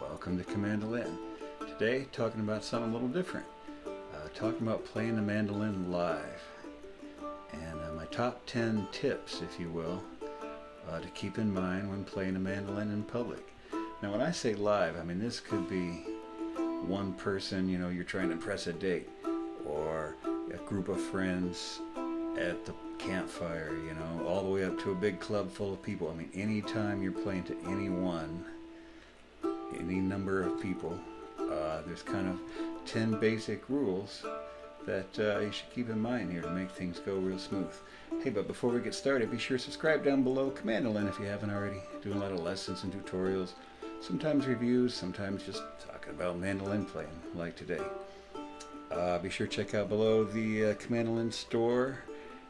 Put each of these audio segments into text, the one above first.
Welcome to Comandolin. Today, talking about something a little different. Talking about playing the mandolin live. And my top 10 tips, if you will, to keep in mind when playing a mandolin in public. Now, when I say live, I mean this could be one person, you're trying to impress a date, or a group of friends at the campfire, all the way up to a big club full of people. I mean, anytime you're playing to anyone, any number of people, there's kind of 10 basic rules that you should keep in mind here to make things go real smooth. Hey, but before we get started, be sure to subscribe down below. Comandolin if you haven't already. Doing a lot of lessons and tutorials, sometimes reviews, sometimes just talking about mandolin playing, like today. Be sure to check out below the Comandolin store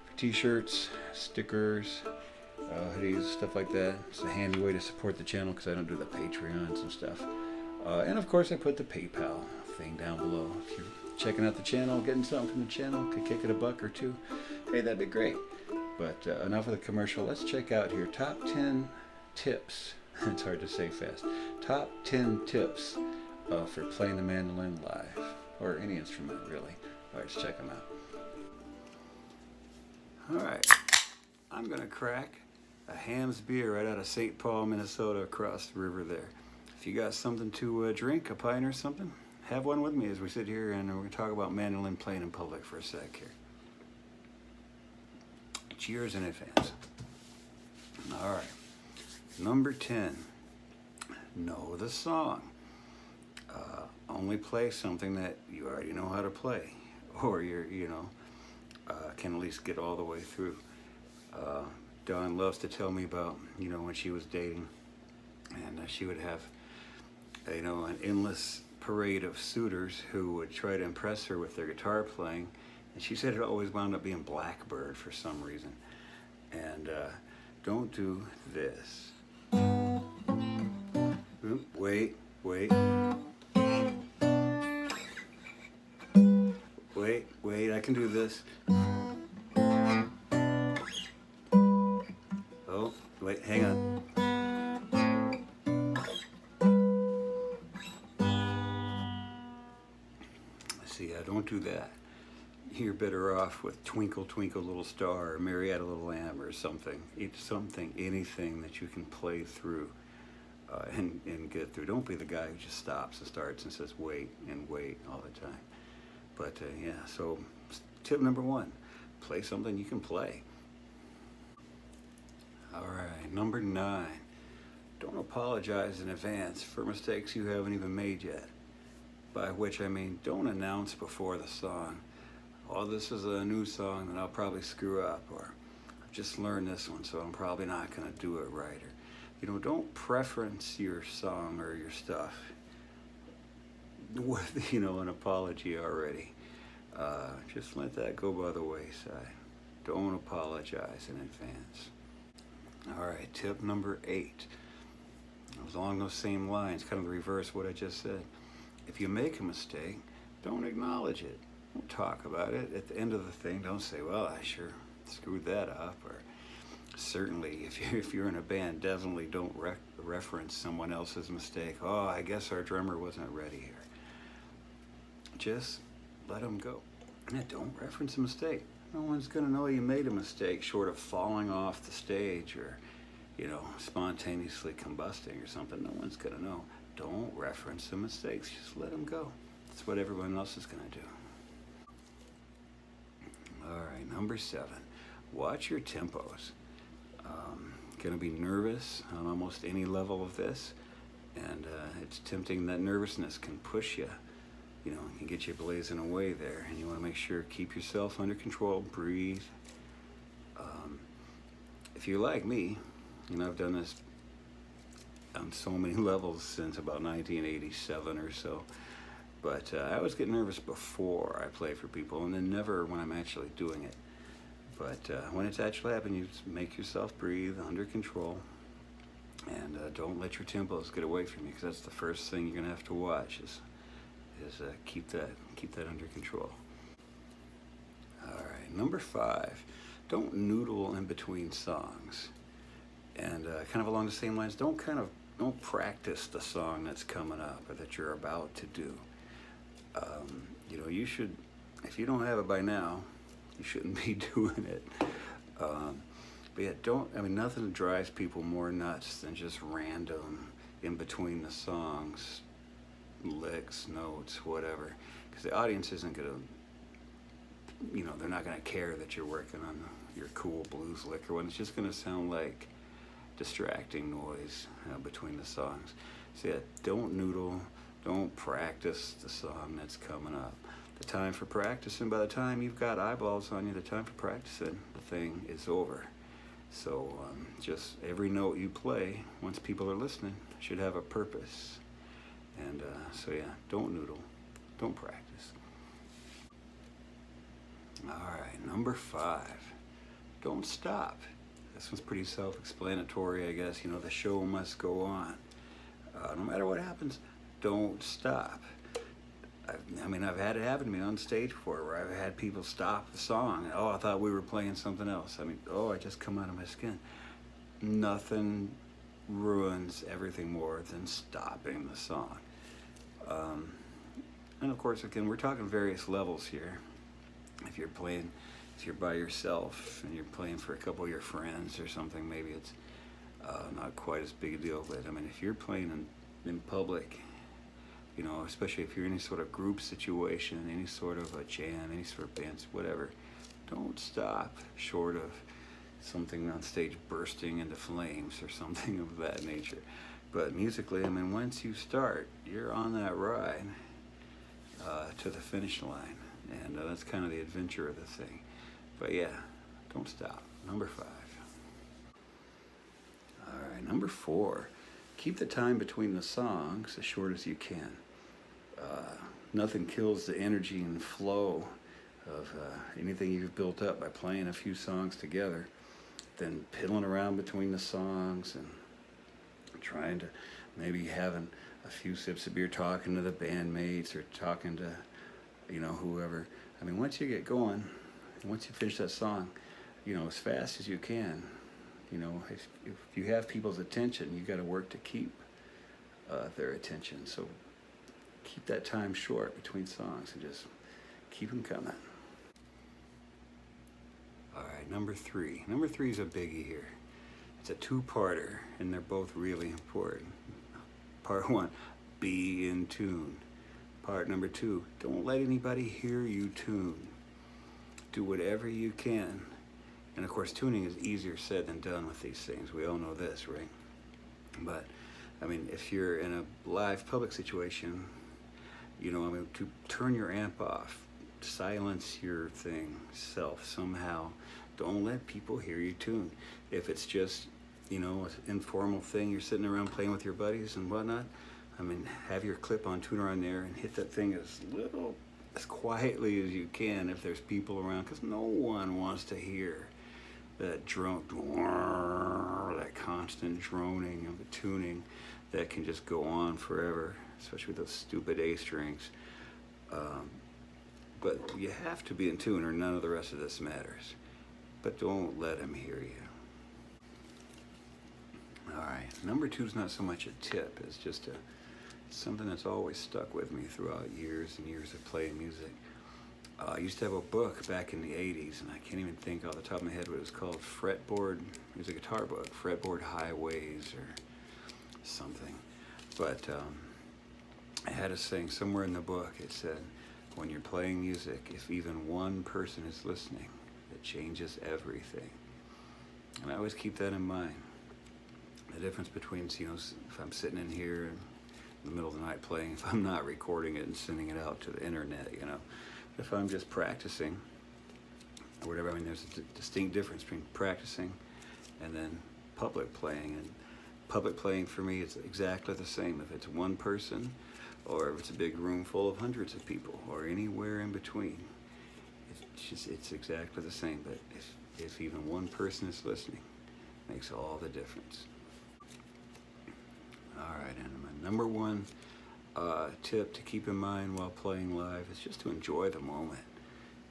for t-shirts, stickers, hoodies, stuff like that. It's a handy way to support the channel because I don't do the Patreons and stuff. And of course I put the PayPal thing down below. If you're checking out the channel, getting something from the channel, could kick it $1 or $2, hey, that'd be great. But enough of the commercial. Let's check out here top 10 tips. It's hard to say fast. Top 10 tips for playing the mandolin live, or any instrument really. All right, let's check them out. All right, I'm gonna crack a Ham's beer right out of St. Paul, Minnesota, across the river there. If you got something to drink, a pint or something, have one with me as we sit here, and we're going to talk about mandolin playing in public for a sec here. Cheers in advance. All right. Number 10, know the song. Only play something that you already know how to play, or can at least get all the way through. Dawn loves to tell me about, when she was dating, and she would have, an endless parade of suitors who would try to impress her with their guitar playing, and she said it always wound up being Blackbird for some reason. And don't do this. Oop, wait. Wait, I can do this. Oh, wait, hang on. See, I don't do that. You're better off with Twinkle, Twinkle, Little Star, or Marietta, Little Lamb, or something. It's anything that you can play through and get through. Don't be the guy who just stops and starts and says wait and wait all the time. But yeah, so tip number 1, play something you can play. All right, number 9, don't apologize in advance for mistakes you haven't even made yet. By which I mean, don't announce before the song, oh, this is a new song that I'll probably screw up, or I've just learned this one, so I'm probably not going to do it right. Or, don't preference your song or your stuff with, an apology already. Just let that go by the wayside. Don't apologize in advance. All right, tip number 8. It was along those same lines, kind of the reverse of what I just said. If you make a mistake, don't acknowledge it. Don't talk about it. At the end of the thing, don't say, well, I sure screwed that up. Or certainly, if you're in a band, definitely don't reference someone else's mistake. Oh, I guess our drummer wasn't ready here. Just let them go. Yeah, don't reference a mistake. No one's going to know you made a mistake short of falling off the stage or, spontaneously combusting or something. No one's going to know. Don't reference the mistakes. Just let them go. That's what everyone else is going to do. All right, number 7. Watch your tempos. Going to be nervous on almost any level of this, and it's tempting. That nervousness can push you, can get you blazing away there, and you want to make sure, keep yourself under control, breathe. If you're like me, I've done this on so many levels since about 1987 or so, but I always get nervous before I play for people, and then never when I'm actually doing it. But when it's actually happening, you just make yourself breathe, under control, and don't let your tempos get away from you, because that's the first thing you're going to have to watch is keep that under control. All right, number 5, don't noodle in between songs. And kind of along the same lines, don't kind of don't practice the song that's coming up or that you're about to do. You should, if you don't have it by now, you shouldn't be doing it. But yeah, nothing drives people more nuts than just random in between the songs, licks, notes, whatever. Because the audience isn't gonna, they're not gonna care that you're working on your cool blues lick or one. It's just gonna sound like distracting noise between the songs. So yeah, don't noodle, don't practice the song that's coming up. The time for practicing, by the time you've got eyeballs on you, the time for practicing, the thing is over. So just every note you play, once people are listening, should have a purpose. And so yeah, don't noodle, don't practice. All right, number 5, don't stop. This one's pretty self-explanatory, I guess. The show must go on. No matter what happens, don't stop. I've had it happen to me on stage before where I've had people stop the song. Oh, I thought we were playing something else. I just come out of my skin. Nothing ruins everything more than stopping the song. And of course, again, we're talking various levels here. If you're by yourself and you're playing for a couple of your friends or something, maybe it's not quite as big a deal. But if you're playing in public, especially if you're in any sort of group situation, any sort of a jam, any sort of bands, whatever, don't stop short of something on stage bursting into flames or something of that nature. But musically, once you start, you're on that ride to the finish line. And that's kind of the adventure of the thing. But yeah, don't stop. Number 5. All right, number 4. Keep the time between the songs as short as you can. Nothing kills the energy and flow of anything you've built up by playing a few songs together than piddling around between the songs and trying to maybe having a few sips of beer, talking to the bandmates or talking to whoever. Once you get going, once you finish that song, as fast as you can, if you have people's attention, you got to work to keep their attention. So keep that time short between songs and just keep them coming. All right, number 3. Number 3 is a biggie here. It's a 2-parter, and they're both really important. Part 1, be in tune. Part number 2, don't let anybody hear you tune. Do whatever you can. And of course, tuning is easier said than done with these things. We all know this, right? But, if you're in a live public situation, to turn your amp off, silence your self somehow. Don't let people hear you tune. If it's just, an informal thing, you're sitting around playing with your buddies and whatnot, have your clip-on tuner on there and hit that thing as quietly as you can if there's people around, because no one wants to hear that that constant droning of the tuning that can just go on forever, especially with those stupid A strings. But you have to be in tune or none of the rest of this matters. But don't let them hear you. All right, number 2 is not so much a tip, it's just something that's always stuck with me throughout years and years of playing music. I used to have a book back in the 80s, and I can't even think off the top of my head what it was called. Fretboard, it was a guitar book, Fretboard Highways or something. But I had a saying somewhere in the book. It said, when you're playing music, if even one person is listening, it changes everything. And I always keep that in mind. The difference between, if I'm sitting in here in the middle of the night playing, if I'm not recording it and sending it out to the internet, if I'm just practicing or whatever, there's a distinct difference between practicing and then public playing. And public playing for me is exactly the same if it's one person or if it's a big room full of hundreds of people or anywhere in between. It's exactly the same. But if even one person is listening, it makes all the difference. All right, and my number 1 tip to keep in mind while playing live is just to enjoy the moment.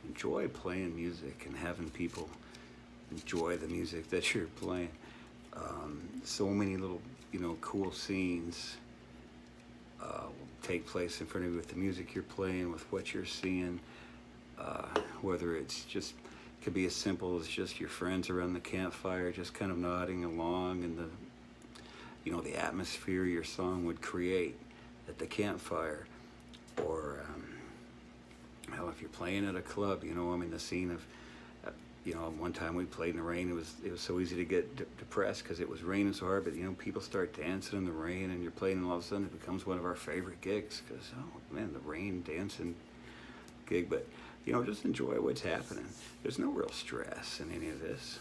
Enjoy playing music and having people enjoy the music that you're playing. So many little, cool scenes will take place in front of you with the music you're playing, with what you're seeing. Whether it's just, could be as simple as just your friends around the campfire, just kind of nodding along, and the atmosphere your song would create at the campfire, or hell, if you're playing at a club, the scene of, one time we played in the rain. It was so easy to get depressed because it was raining so hard. But people start dancing in the rain, and you're playing, and all of a sudden it becomes one of our favorite gigs because, oh man, the rain dancing gig. But just enjoy what's happening. There's no real stress in any of this.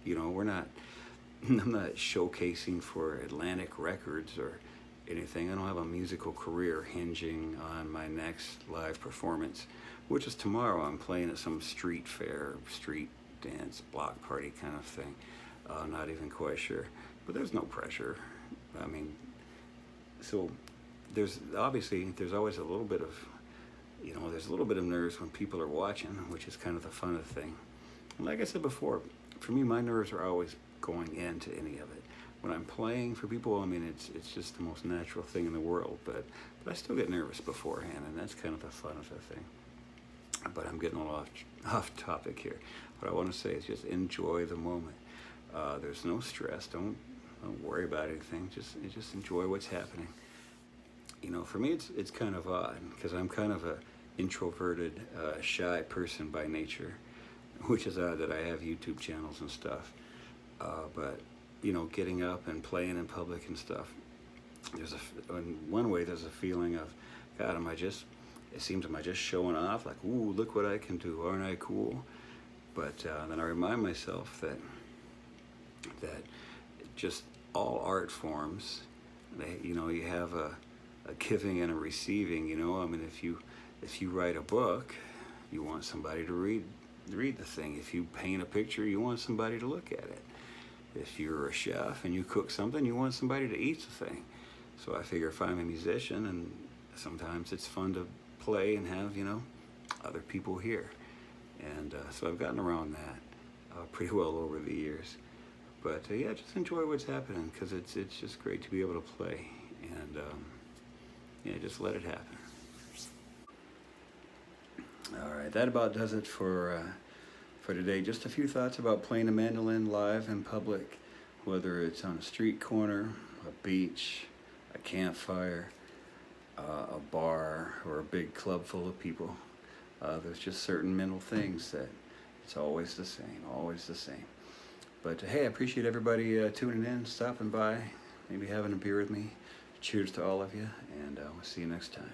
We're not. I'm not showcasing for Atlantic Records or anything. I don't have a musical career hinging on my next live performance, which is tomorrow. I'm playing at some street fair, street dance, block party kind of thing. Not even quite sure, but there's no pressure. I mean, so there's always a little bit of, there's a little bit of nerves when people are watching, which is kind of the fun of the thing. And like I said before, for me, my nerves are always going into any of it. When I'm playing for people, it's just the most natural thing in the world, but I still get nervous beforehand, and that's kind of the fun of the thing. But I'm getting a little off topic here. What I want to say is just enjoy the moment. There's no stress. Don't worry about anything. Just enjoy what's happening. For me, it's kind of odd because I'm kind of a introverted, shy person by nature, which is odd that I have YouTube channels and stuff. But getting up and playing in public and stuff, in one way there's a feeling of, God, it seems, am I just showing off? Like, ooh, look what I can do, aren't I cool? But then I remind myself that just all art forms, you have a giving and a receiving. If you write a book, you want somebody to read the thing. If you paint a picture, you want somebody to look at it. If you're a chef and you cook something, you want somebody to eat the thing. So I figure if I'm a musician, and sometimes it's fun to play and have, other people here. And so I've gotten around that pretty well over the years. But yeah, just enjoy what's happening because it's just great to be able to play. And yeah, just let it happen. All right, that about does it for today. Just a few thoughts about playing a mandolin live in public, whether it's on a street corner, a beach, a campfire, a bar, or a big club full of people. There's just certain mental things that it's always the same. But hey, I appreciate everybody tuning in, stopping by, maybe having a beer with me. Cheers to all of you, and we'll see you next time.